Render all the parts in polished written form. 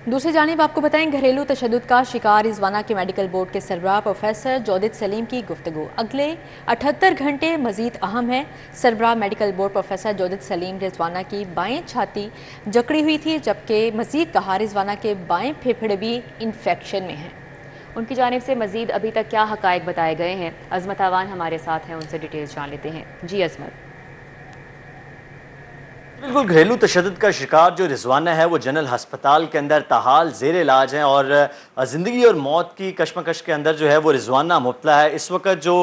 दूसरी जानिब आपको बताएं, घरेलू तशद्दुद का शिकार रिजवाना के मेडिकल बोर्ड के सरबराह प्रोफेसर जौदित सलीम की गुफ्तगू अगले 78 घंटे मजीद अहम है। सरबराह मेडिकल बोर्ड प्रोफेसर जौदित सलीम रिजवाना की बाएं छाती जकड़ी हुई थी, जबकि मजीद कहा रिजवाना के बाएं फेफड़े भी इन्फेक्शन में हैं। उनकी जानिब से मजीद अभी तक क्या हकायक बताए गए हैं, अजमत आवान हमारे साथ हैं, उनसे डिटेल्स जान लेते हैं। जी अजमत। बिल्कुल, घरेलू तशद्दुद का शिकार जो रिजवाना है वो जनरल हस्पताल के अंदर ताहाल ज़ेर इलाज है और ज़िंदगी और मौत की कशमकश के अंदर जो है वो रिजवाना मुब्तला है। इस वक्त जो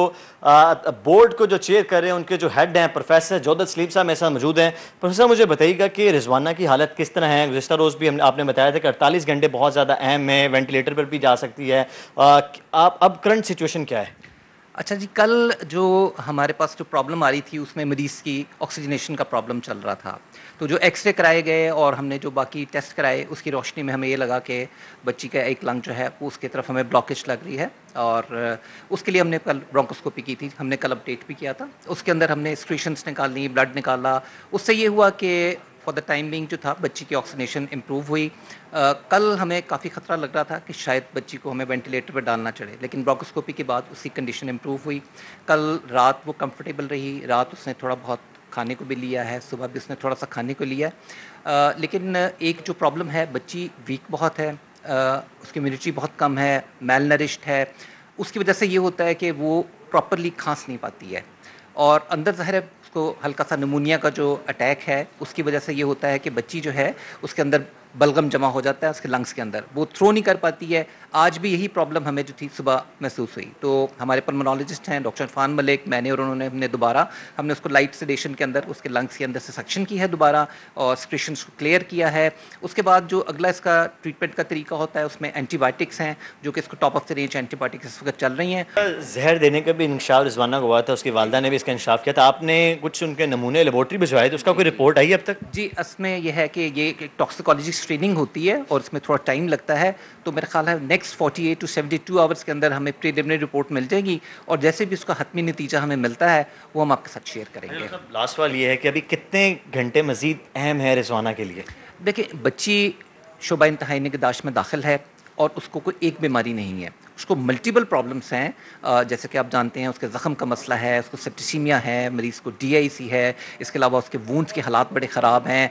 बोर्ड को जो चेयर कर रहे हैं उनके जो हेड हैं प्रोफेसर जौदित सलीम साहब मेरे साथ मौजूद हैं। प्रोफेसर, मुझे बताइएगा कि रिजवाना की हालत किस तरह है? गुज़िश्ता रोज़ भी आपने बताया था कि 48 घंटे बहुत ज़्यादा अहम है, वेंटिलेटर पर भी जा सकती है। आप अब करंट सिचुएशन क्या है? अच्छा जी, कल जो हमारे पास जो प्रॉब्लम आ रही थी उसमें मरीज़ की ऑक्सीजनेशन का प्रॉब्लम चल रहा था। तो जो एक्सरे कराए गए और हमने जो बाकी टेस्ट कराए उसकी रोशनी में हमें ये लगा कि बच्ची का एक लंग जो है वो उसकी तरफ हमें ब्लॉकेज लग रही है और उसके लिए हमने कल ब्रोंकोस्कोपी की थी, हमने कल अपडेट भी किया था। उसके अंदर हमने एक्सक्रीशंस निकाली, ब्लड निकाला। उससे ये हुआ कि फॉर द टाइम बिंग जो था बच्ची की ऑक्सीजनेशन इम्प्रूव हुई। कल हमें काफ़ी ख़तरा लग रहा था कि शायद बच्ची को हमें वेंटिलेटर पर डालना चढ़े, लेकिन ब्रोंकोस्कोपी के बाद उसकी कंडीशन इम्प्रूव हुई। कल रात वो कंफर्टेबल रही, रात उसने थोड़ा बहुत खाने को भी लिया है, सुबह भी उसने थोड़ा सा खाने को लिया है। लेकिन एक जो प्रॉब्लम है, बच्ची वीक बहुत है, उसकी इम्यूनिटी बहुत कम है, मेल नरिश्ड है। उसकी वजह से ये होता है कि वो प्रॉपरली खांस नहीं पाती है और अंदर ज़ाहिर है उसको हल्का सा निमोनिया का जो अटैक है उसकी वजह से ये होता है कि बच्ची जो है उसके अंदर बलगम जमा हो जाता है उसके लंग्स के अंदर, वो थ्रो नहीं कर पाती है। आज भी यही प्रॉब्लम हमें जो थी सुबह महसूस हुई। तो हमारे पल्मोनोलॉजिस्ट हैं डॉक्टर इरफान मलिक, मैंने और उन्होंने हमने दोबारा हमने उसको लाइट सेडेशन के अंदर उसके लंग्स के अंदर से सक्शन की है दोबारा और सिक्रेशंस को क्लियर किया है। उसके बाद जो अगला इसका ट्रीटमेंट का तरीका होता है उसमें एंटीबायोटिक्स हैं जो कि इसको top of the range antibiotics इस वक्त चल रही हैं। जहर देने का भी इंकशाफ रिजवाना को हुआ था, उसकी वालदा ने भी इसका इंकशाफ किया था। आपने कुछ उनके नमूने लेबोरेटरी भिजवाए थे, उसका कोई रिपोर्ट आई अब तक? जी, इसमें यह है कि ये एक टॉक्सिकोलॉजी स्क्रीनिंग होती है और इसमें थोड़ा टाइम लगता है। तो मेरा ख्याल है नेक्स्ट 48 टू 72 आवर्स के अंदर हमें प्रीलिमिनरी रिपोर्ट मिल जाएगी और जैसे भी उसका हतमी नतीजा हमें मिलता है वो हम आपके साथ शेयर करेंगे। लास्ट सवाल ये है कि अभी कितने घंटे मजीद अहम है रिजवाना के लिए? देखिए, बच्ची शुबा इंतहाई निगहदाश्त में दाखिल है और उसको कोई एक बीमारी नहीं है, उसको मल्टीपल प्रॉब्लम्स हैं। जैसे कि आप जानते हैं उसके ज़ख़म का मसला है, उसको सेप्टिसीमिया है, मरीज़ को DIC है, इसके अलावा उसके वूंड्स के हालात बड़े ख़राब हैं,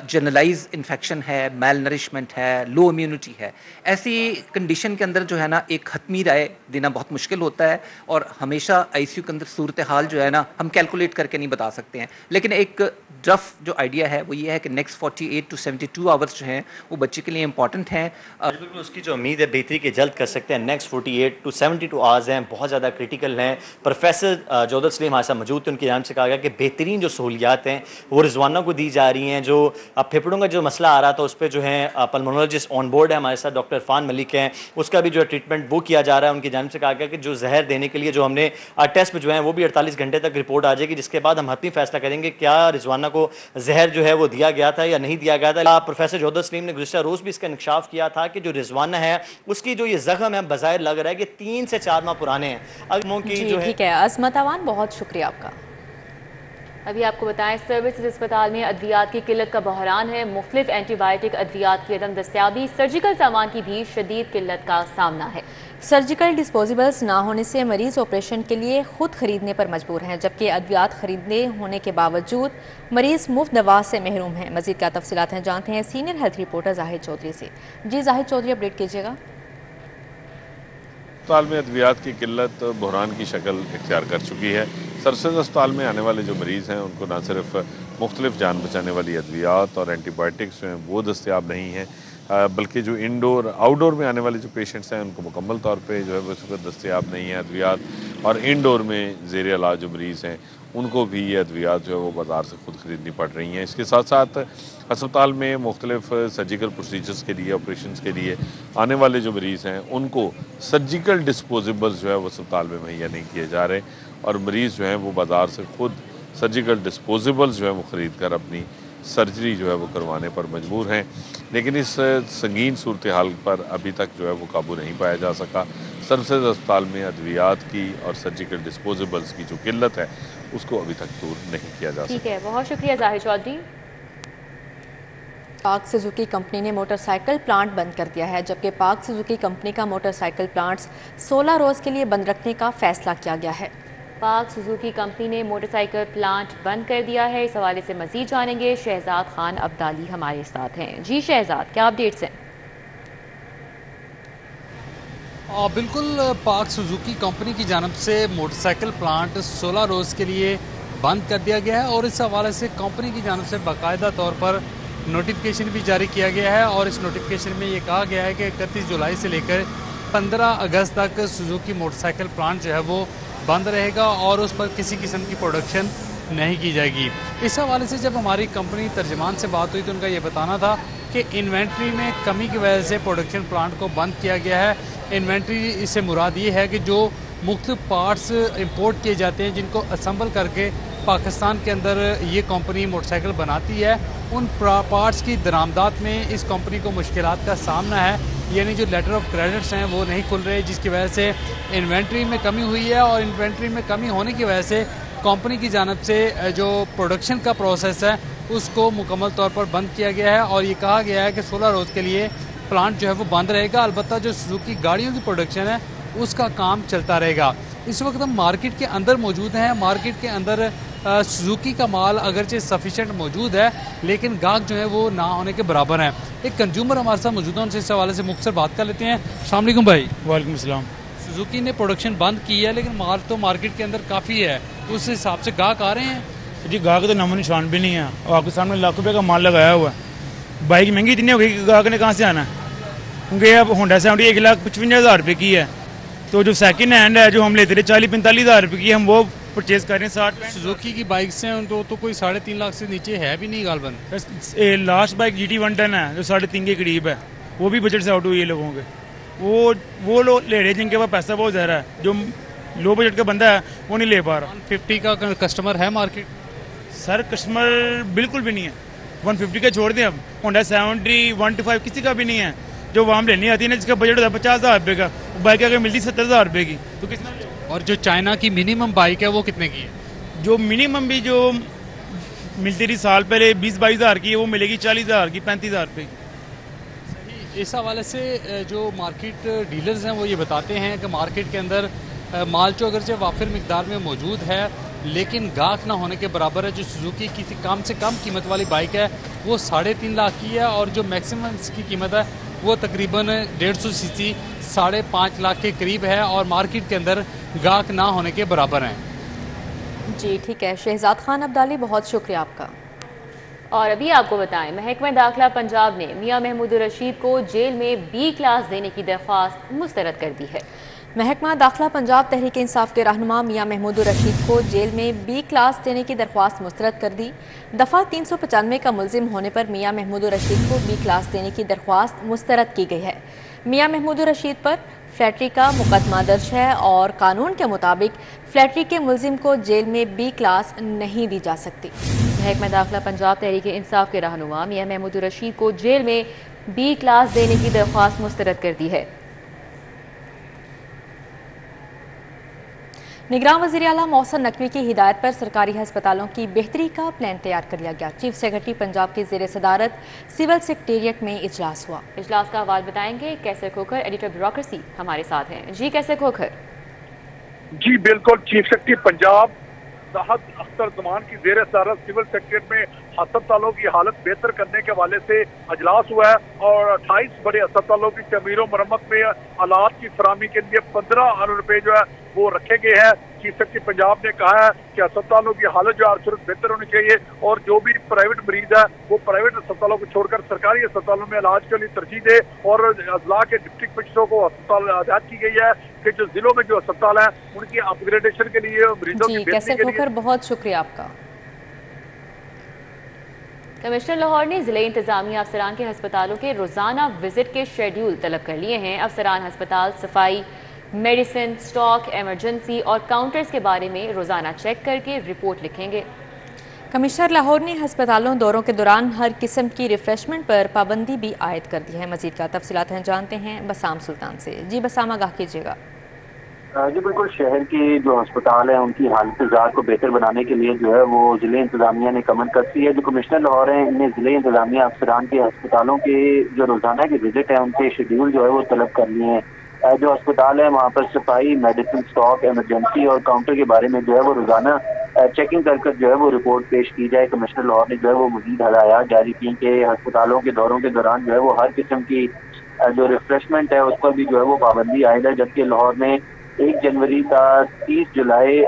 जनरलाइज इन्फेक्शन है, मेल नरिशमेंट है, लो इम्यूनिटी है। ऐसी कंडीशन के अंदर जो है ना एक हतमी राय देना बहुत मुश्किल होता है और हमेशा ICU के अंदर सूरत हाल जो है ना हम कैलकुलेट करके नहीं बता सकते हैं। लेकिन एक रफ जो आइडिया है वो ये है कि नेक्स्ट 48 टू 72 आवर्स जो हैं वो बच्चे के लिए इंपॉर्टेंट हैं। बिल्कुल, उसकी जो उम्मीद है बेहतरी के जल्द कर सकते हैं। नेक्स्ट 48 टू 72 आवर्स हैं, बहुत ज़्यादा क्रिटिकल हैं। प्रोफेसर जौदित सलीम हमारे साथ मौजूद थे, उनकी जानिब से कहा गया कि बेहतरीन जो सहूलियात हैं वो रिजवाना को दी जा रही हैं। जो फेफड़ों का जो मसला आ रहा था उस पर जो है पल्मोनोलॉजिस्ट ऑन बोर्ड है हमारे साथ, डॉक्टर इरफान मलिक हैं, उसका भी जो है ट्रीटमेंट वो किया जा रहा है। उनकी जानिब से कहा गया कि जो जहर देने के लिए जो हमने टेस्ट भिजवाए हैं वो भी 48 घंटे तक रिपोर्ट आ जाएगी, जिसके बाद हम हतमी फैसला करेंगे क्या रिजवाना को जहर जो है वो दिया गया था या नहीं दिया गया था। प्रोफेसर जौदित सलीम ने गुज़िश्ता रोज़ भी इसका इंकशाफ किया था कि जो रिजवाना है उसकी जो ये जख्म है बज़ाहिर लग रहा है कि 3 से 4 माह पुराने हैं। जी ठीक है अजमत अवान, बहुत शुक्रिया आपका। अभी आपको बताएं, सर्विसेज अस्पताल में अद्वियात की किल्लत का बहरान है। मुख्तलिफ एंटीबायोटिक अद्वियात की अदम दस्तियाबी, सर्जिकल सामान की भी शदीद किल्लत का सामना है। सर्जिकल डिस्पोजेबल्स ना होने से मरीज ऑपरेशन के लिए खुद खरीदने पर मजबूर हैं, जबकि अद्वियात खरीदने होने के बावजूद मरीज मुफ्त दवा से महरूम हैं। मजीद क्या तफसीलात हैं जानते हैं senior health reporter Zahid Chaudhary से। जी जाहिद चौधरी, अपडेट कीजिएगा। अस्पताल में अद्वियात की किल्लत बहरान की शक्ल इख्तियार कर चुकी है। सर्विसेज अस्पताल में आने वाले जो मरीज़ हैं उनको ना सिर्फ मुख्तलिफ जान बचाने वाली अद्वियात और एंटीबायोटिक्स जो हैं वो दस्तियाब नहीं हैं, बल्कि जो इंडोर आउटडोर में आने वाले जो पेशेंट्स हैं उनको मुकम्मल तौर पे जो है वो इस वक्त दस्तियाब नहीं है अद्वियात, और इंडोर में ज़ेर इलाज जो मरीज़ हैं उनको भी ये अद्वियात जो है वो बाज़ार से खुद ख़रीदनी पड़ रही हैं। इसके साथ साथ अस्पताल में मुख्तलिफ सर्जिकल प्रोसीजर्स के लिए, ऑपरेशन के लिए आने वाले जो मरीज़ हैं उनको सर्जिकल डिस्पोजेबल्स जो है वो अस्पताल में मुहैया नहीं किए जा रहे और मरीज़ जो हैं वो बाज़ार से खुद सर्जिकल डिस्पोजेबल्स जो है वो ख़रीद कर अपनी सर्जरी जो है वो करवाने पर मजबूर हैं। लेकिन इस संगीन सूरत हाल पर अभी तक जो है वो काबू नहीं पाया जा सका। सर्विसेज अस्पताल में अद्वियात की और सर्जिकल डिस्पोजेबल्स की जो किल्लत है उसको अभी तक दूर नहीं किया जा सका। ठीक है, बहुत शुक्रिया जाहिद चौधरी। पाक सुजुकी कंपनी ने मोटरसाइकिल प्लांट बंद कर दिया है, जबकि पाक सुजुकी कंपनी का मोटरसाइकिल प्लांट्स 16 रोज़ के लिए बंद रखने का फैसला किया गया है। पाक सुजुकी कंपनी ने मोटरसाइकिल प्लांट बंद कर दिया है। इस हवाले से मजीद जानेंगे, शहजाद खान अब्दाली हमारे साथ हैं। जी शहजाद, क्या अपडेट्स हैं? बिल्कुल, पाक सुजुकी कंपनी की जानब से मोटरसाइकिल प्लांट 16 रोज़ के लिए बंद कर दिया गया है और इस हवाले से कंपनी की जानब से बाकायदा तौर पर नोटिफिकेशन भी जारी किया गया है और इस नोटिफिकेशन में ये कहा गया है कि 31 जुलाई से लेकर 15 अगस्त तक सुजुकी मोटरसाइकिल प्लांट जो है वो बंद रहेगा और उस पर किसी किस्म की प्रोडक्शन नहीं की जाएगी। इस हवाले से जब हमारी कंपनी तर्जमान से बात हुई तो उनका ये बताना था कि इन्वेंट्री में कमी की वजह से प्रोडक्शन प्लांट को बंद किया गया है। इन्वेंट्री से मुराद ये है कि जो मुख्तलिफ पार्ट्स इंपोर्ट किए जाते हैं जिनको असम्बल करके पाकिस्तान के अंदर ये कंपनी मोटरसाइकिल बनाती है, उन पार्ट्स की दरामदात में इस कंपनी को मुश्किलात का सामना है। यानी जो लेटर ऑफ क्रेडिट्स हैं वो नहीं खुल रहे, जिसकी वजह से इन्वेंट्री में कमी हुई है और इन्वेंट्री में कमी होने की वजह से कंपनी की जानब से जो प्रोडक्शन का प्रोसेस है उसको मुकम्मल तौर पर बंद किया गया है और ये कहा गया है कि 16 रोज़ के लिए प्लांट जो है वो बंद रहेगा। अलबत्ता जो सुजुकी गाड़ियों की प्रोडक्शन है उसका काम चलता रहेगा। इस वक्त हम मार्केट के अंदर मौजूद हैं। मार्केट के अंदर सुजुकी का माल अगरचे सफिशेंट मौजूद है, लेकिन गाहक जो है वो ना होने के बराबर हैं। एक कंज्यूमर हमारे साथ मौजूद है, उनसे इस हवाले से मुख्तसर बात कर लेते हैं। अस्सलाम वालेकुम भाई। वालेकुम सलाम। सुजुकी ने प्रोडक्शन बंद की है, लेकिन माल तो मार्केट के अंदर काफ़ी है, उस हिसाब से गाहक आ रहे हैं? जी गाहक तो नामो निशान भी नहीं है और आपके सामने लाख रुपए का माल लगाया हुआ है। बाइक महंगी इतनी हो गई कि गाहक ने कहाँ से आना है, क्योंकि अब होंडा 70 1,55,000 रुपये की है, तो जो सेकंड हैंड है जो हम लेते थे 40-45,000 रुपये की, हम वो परचेज कर रहे हैं 60। सुजुकी की बाइक्स हैं उनको तो कोई 3.5 लाख से नीचे है भी नहीं गालबन। लास्ट बाइक GT 110 है जो 3.5 के करीब है, वो भी बजट से आउट हुई है लोगों के। वो लोग ले रहे जिनके पास पैसा बहुत ज़्यादा है, जो लो बजट का बंदा है वो नहीं ले पा रहा। 150 का कस्टमर है मार्केट? सर कस्टमर बिल्कुल भी नहीं है। 150 का छोड़ दें, अब होंडा 70 125 किसी का भी नहीं है। जो वाम लेनी आती है ना, जिसका बजट होता है 50,000 रुपये का, बाइक अगर मिलती 70,000 रुपये की तो किसने। और जो चाइना की मिनिमम बाइक है वो कितने की है? जो मिनिमम भी जो मिलती थी साल पहले 20-22,000 की, वो मिलेगी 40,000 की, 35,000 रुपये की। इस हवाले से जो मार्केट डीलर्स हैं वो ये बताते हैं कि मार्केट के अंदर माल जो अगरचे वाफिर मिकदार में मौजूद है, लेकिन गाहक ना होने के बराबर है। जो सुजुकी की कम से कम कीमत वाली बाइक है वो 3.5 लाख की है और जो मैक्सिमम इसकी कीमत है वो तकरीबन 150 सीसी 5.5 लाख के करीब है और मार्केट के अंदर गाहक ना होने के बराबर हैं। जी ठीक है शहजाद खान अब्दाली, बहुत शुक्रिया आपका। और अभी आपको बताएं, महकमा दाखिला पंजाब ने मियां महमूद रशीद को जेल में B क्लास देने की दरख्वास्त मुस्तरद कर दी है। महकमा दाखिला पंजाब तहरीक इंसाफ के रहनुमा मियां महमूद रशीद को जेल में B क्लास देने की दरख्वास्त मुस्तरद कर दी। दफ़ा 395 का मुलजिम होने पर मियां महमूद रशीद को B क्लास देने की दरख्वास्त मुस्तरद की गई है। मियां महमूद रशीद पर फ्लैटरी का मुकदमा दर्ज है और कानून के मुताबिक फ्लैटरी के मुलजिम को जेल में B क्लास नहीं दी जा सकती। महकमा दाखिला पंजाब तहरीक इंसाफ के रहनुमा मियां महमूद रशीद को जेल में B क्लास देने की दरख्वास्त मुस्तरद कर दी है। निगरान वज़ीर आला मोहसिन नकवी की हिदायत पर सरकारी हस्पतालों की बेहतरी का प्लान तैयार कर लिया गया। चीफ सेक्रेटरी पंजाब की ज़ेर सदारत सिविल सेक्रेटेरिएट में इजलास हुआ। इजलास का हवाला बताएंगे कैसर खोखर, एडिटर ब्यूरोक्रेसी हमारे साथ हैं। जी कैसर खोखर। जी बिल्कुल, चीफ सेक्रेटरी पंजाब साहब अख्तर जमान की ज़ेर सदारत सिविल सेक्रेटेरिएट में अस्पतालों की हालत बेहतर करने के हवाले से अजलास हुआ है और 28 बड़े अस्पतालों की तमीर और मरम्मत में आलात की फराहमी के लिए 15 अरब रुपए जो है वो रखे गए हैं। चीफ सेक्रेटरी पंजाब ने कहा है कि अस्पतालों की हालत जो है सूरत बेहतर होनी चाहिए और जो भी प्राइवेट मरीज है वो प्राइवेट अस्पतालों को छोड़कर सरकारी अस्पतालों में इलाज के लिए तरजीह दे। और अजला के डिप्टी कमिश्नरों को अस्पताल हिदायत की गई है कि जो जिलों में जो अस्पताल है उनकी अपग्रेडेशन के लिए मरीजों की बेहतरी के लिए। बहुत शुक्रिया आपका। कमिश्नर लाहौर ने जिले इंतजामिया अफसरान के अस्पतालों के रोजाना विजिट के शेड्यूल तलब कर लिए हैं। अफसरान अस्पताल सफाई, मेडिसिन स्टॉक, इमरजेंसी और काउंटर्स के बारे में रोजाना चेक करके रिपोर्ट लिखेंगे। कमिश्नर लाहौर ने अस्पतालों दौरों के दौरान हर किस्म की रिफ्रेशमेंट पर पाबंदी भी आयद कर दी है। मजीद का तफसीलात हैं जानते हैं बसाम सुल्तान से। जी बसाम, आगाह कीजिएगा। जी बिल्कुल, शहर के जो अस्पताल हैं उनकी हालत को बेहतर बनाने के लिए जो है वो ज़िले इंतज़ामिया ने कमर कसी है। जो कमिश्नर लाहौर हैं इनने ज़िले इंतज़ामिया अफसरान के अस्पतालों के जो रोज़ाना के विजिट है उनके शेड्यूल जो है वो तलब कर लिए हैं। जो अस्पताल है वहाँ पर सफाई, मेडिसिन स्टॉक, इमरजेंसी और काउंटर के बारे में जो है वो रोज़ाना चेकिंग कर जो है वो रिपोर्ट पेश की जाए। कमिश्नर लाहौर ने जो है वो मज़ीद हदायत जारी की कि अस्पतालों के दौरों के दौरान जो है वो हर किस्म की जो रिफ्रेशमेंट है उस पर भी जो है वो पाबंदी आयद है। जबकि लाहौर में 1 जनवरी का 30 जुलाई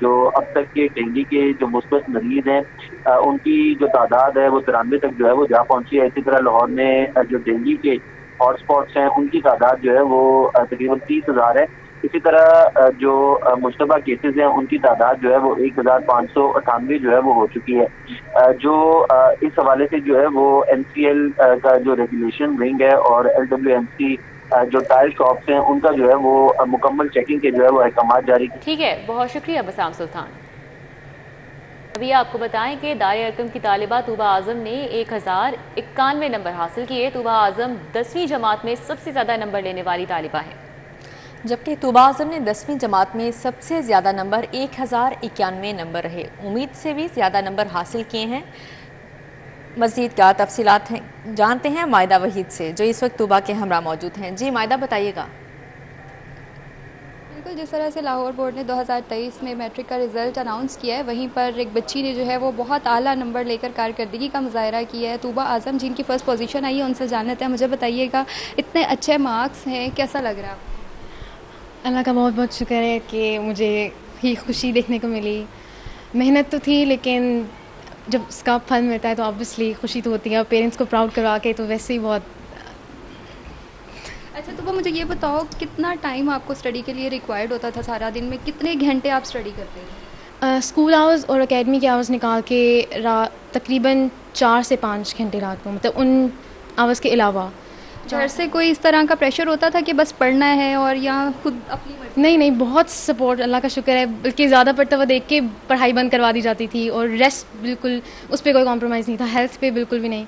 जो अब तक के डेंगू के जो मुस्बत मरीज हैं उनकी जो तादाद है वो 93 तक जो है वो जा पहुंची है। इसी तरह लाहौर में जो डेंगू के हॉटस्पॉट्स हैं उनकी तादाद जो है वो तकरीबन 30,000 है। इसी तरह जो मुश्तबा केसेस हैं उनकी तादाद जो है वो 1598 जो है वो हो चुकी है। जो इस हवाले से जो है वो NCL का जो रेगुलेशन विंग है और LWMC जो टायर शॉप्स हैं उनका जो है वो मुकम्मल चेकिंग के जो है वो अहकाम जारी। ठीक है, बहुत शुक्रिया बसाम सुल्तान। अभी आपको बताएं कि दार-ए-अरकम की तालिबा तूबा आजम ने 1091 नंबर हासिल किए। तूबा आजम 10वीं जमात में सबसे ज़्यादा नंबर लेने वाली तालिबा है, जबकि तूबा आजम ने 10वीं जमात में सबसे ज़्यादा नंबर 1091 नंबर रहे। उम्मीद से भी ज़्यादा नंबर हासिल किए हैं। मज़ीद क्या तफसीलात हैं जानते हैं मायदा वहीद से जो इस वक्त तूबा के हमरा मौजूद हैं। जी मायदा, बताइएगा। बिल्कुल, जिस तरह से लाहौर बोर्ड ने 2023 में मैट्रिक का रिज़ल्ट अनाउंस किया है, वहीं पर एक बच्ची ने जो है वो बहुत आला नंबर लेकर कारकर्दगी का मुजाहरा किया है। तूबा आजम जिनकी फ़र्स्ट पोजीशन आई है उनसे जानना है। मुझे बताइएगा, इतने अच्छे मार्क्स हैं, कैसा लग रहा है आपको? अल्लाह का बहुत बहुत शुक्र है कि मुझे ही खुशी देखने को मिली। मेहनत तो थी लेकिन जब उसका फल मिलता है तो ऑब्वियसली खुशी तो होती है, और पेरेंट्स को प्राउड करवा के तो वैसे ही बहुत। अच्छा, तो मुझे ये बताओ, कितना टाइम आपको स्टडी के लिए रिक्वायर्ड होता था? सारा दिन में कितने घंटे आप स्टडी करते थे? स्कूल आवर्स और एकेडमी के आवर्स निकाल के तकरीबन 4 से 5 घंटे रात को, मतलब उन आवर्स के अलावा। घर से कोई इस तरह का प्रेशर होता था कि बस पढ़ना है और यहाँ खुद अपनी मर्जी? नहीं, बहुत सपोर्ट, अल्लाह का शुक्र है। बल्कि ज़्यादा पढ़ता हुआ देख के पढ़ाई बंद करवा दी जाती थी, और रेस्ट बिल्कुल उस पर कोई कॉम्प्रोमाइज़ नहीं था, हेल्थ पे बिल्कुल भी नहीं,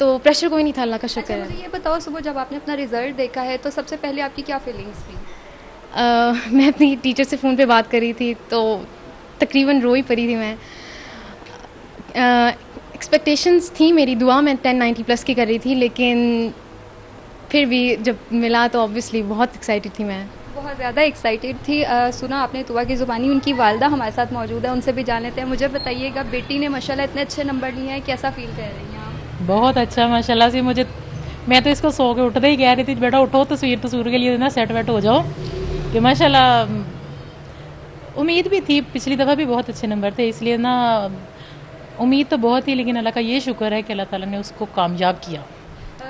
तो प्रेशर कोई नहीं था, अल्लाह का शुक्र है। मुझे ये बताओ, सुबह जब आपने अपना रिज़ल्ट देखा है तो सबसे पहले आपकी क्या फीलिंग्स थी? मैं अपनी टीचर से फ़ोन पे बात कर रही थी तो तकरीबन रो ही पड़ी थी मैं। एक्सपेक्टेशंस थी मेरी, दुआ मैं 1090+ की कर रही थी, लेकिन फिर भी जब मिला तो ऑब्वियसली बहुत एक्साइटेड थी मैं। बहुत ज़्यादा एक्साइटेड थी। सुना आपने तूबा की ज़ुबानी, उनकी वालदा हमारे साथ मौजूद है, उनसे भी जान लेते हैं। मुझे बताइएगा, बेटी ने माशाल्लाह इतने अच्छे नंबर लिए हैं, कैसा फील कर रही हैं आप? बहुत अच्छा माशाल्लाह से। मैं तो इसको सो के उठते ही कह रही थी, बेटा उठो, तस्वीर के लिए ना सेट वेट हो जाओ, कि माशाल्लाह उम्मीद भी थी, पिछली दफ़ा भी बहुत अच्छे नंबर थे, इसलिए ना उम्मीद तो बहुत ही, लेकिन अल्लाह का ये शुक्र है कि अल्लाह ताला ने उसको कामयाब किया।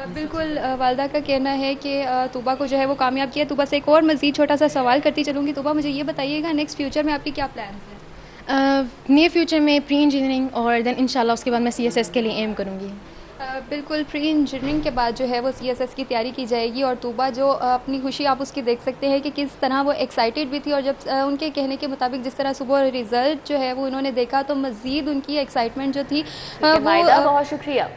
बिल्कुल, वालदा का कहना है कि तूबा को जो है वो कामयाब किया। तूबा से एक और मज़ीद छोटा सा सवाल करती चलूँगी। तूबा, मुझे ये बताइएगा, नेक्स्ट फ्यूचर में आपकी क्या प्लान्स हैं? नियर फ्यूचर में प्री इंजीनियरिंग, और देन इंशाल्लाह उसके बाद मैं CSS के लिए एम करूँगी। बिल्कुल, प्री इंजीनियरिंग के बाद जो है वो CSS की तैयारी की जाएगी। और तूबा जो अपनी खुशी आप उसकी देख सकते हैं कि किस तरह वो एक्साइटेड भी थी, और जब उनके कहने के मुताबिक जिस तरह सुबह रिज़ल्ट जो है वो उन्होंने देखा तो मज़ीद उनकी एक्साइटमेंट जो थी वो। बहुत शुक्रिया।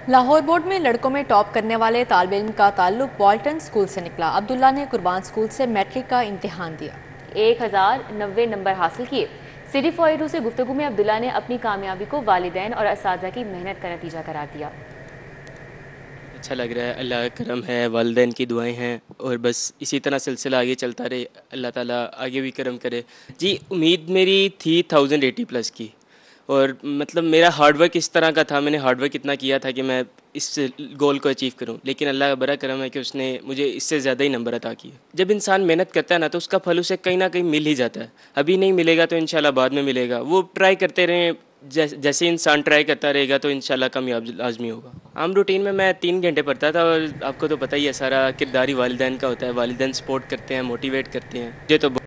लाहौर बोर्ड में लड़कों में टॉप करने वाले तालिब इल्म का ताल्लुक वॉल्टन स्कूल से निकला। अब्दुल्ला ने कुर्बान स्कूल से मैट्रिक का इम्तिहान दिया, 1090 नंबर हासिल किए। सिटी फॉर से गुफ्तगू में अब्दुल्ला ने अपनी कामयाबी को वालिदैन और असातिज़ा की मेहनत का नतीजा करार दिया। अच्छा लग रहा है, अल्लाह का करम है, वालिदैन की दुआएं हैं, और बस इसी तरह सिलसिला आगे चलता रहे, अल्लाह ताला आगे भी करम करे। जी, उम्मीद मेरी थी 1080+ की, और मतलब मेरा हार्डवर्क इस तरह का था, मैंने हार्डवर्क इतना किया था कि मैं इस गोल को अचीव करूं, लेकिन अल्लाह का बड़ा करम है कि उसने मुझे इससे ज़्यादा ही नंबर अता किए। जब इंसान मेहनत करता है ना तो उसका फल उसे कहीं ना कहीं मिल ही जाता है। अभी नहीं मिलेगा तो इंशाल्लाह बाद में मिलेगा। वो ट्राई करते रहें, जैसे इंसान ट्राई करता रहेगा तो इंशाल्लाह कामयाब लाजमी होगा। आम रूटीन में मैं 3 घंटे पढ़ता था, और आपको तो पता ही है सारा किरदारी वालिदैन का होता है, वालिदैन सपोर्ट करते हैं, मोटिवेट करते हैं। ये तो